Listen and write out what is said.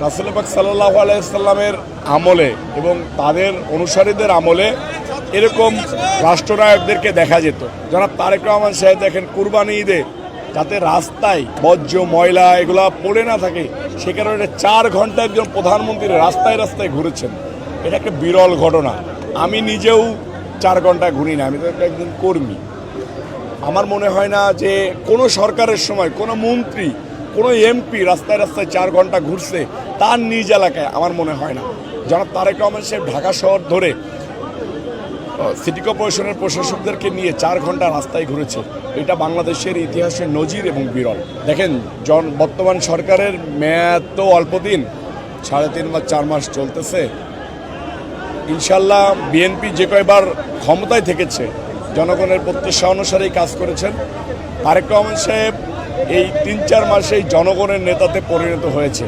রাসূল পাক সাল্লাল্লাহু আলাইহি সাল্লামের আমলে এবং তাদের অনুসারীদের আমলে এরকম রাষ্ট্রনায়কদেরকে দেখা যেত। জনাব তারেক রহমান সাহেব দেখেন কুরবানি ঈদে যাতে রাস্তায় বর্জ্য ময়লা এগুলা পড়ে না থাকে সে কারণে 4 ঘন্টা একজন প্রধানমন্ত্রী রাস্তায় রাস্তায় ঘুরেছেন। এটা একটা বিরল ঘটনা। আমি নিজেও 4 ঘন্টা ঘুরি না, আমি তো একজন কর্মী। আমার মনে হয় না যে কোনো সরকারের সময় কোনো মন্ত্রী কোনো এমপি রাস্তায় রাস্তায় 4 ঘন্টা ঘুরছে তার নিজ এলাকায়, আমার মনে হয় না। জনাব তারেক রহমান সাহেব ঢাকা শহর ধরে সিটি কর্পোরেশনের প্রশাসকদেরকে নিয়ে 4 ঘন্টা রাস্তায় ঘুরেছে। এটা বাংলাদেশের ইতিহাসে নজির এবং বিরল। দেখেন বর্তমান সরকারের মেয়াদ তো অল্প দিন, 3.5 বা 4 মাস চলতেছে। ইনশাল্লাহ বিএনপি যে কয়বার ক্ষমতায় থেকেছে জনগণের প্রত্যাশা অনুসারেই কাজ করেছেন। তারেক রহমান সাহেব এই 3-4 মাসেই জনগণের নেতাতে পরিণত হয়েছে।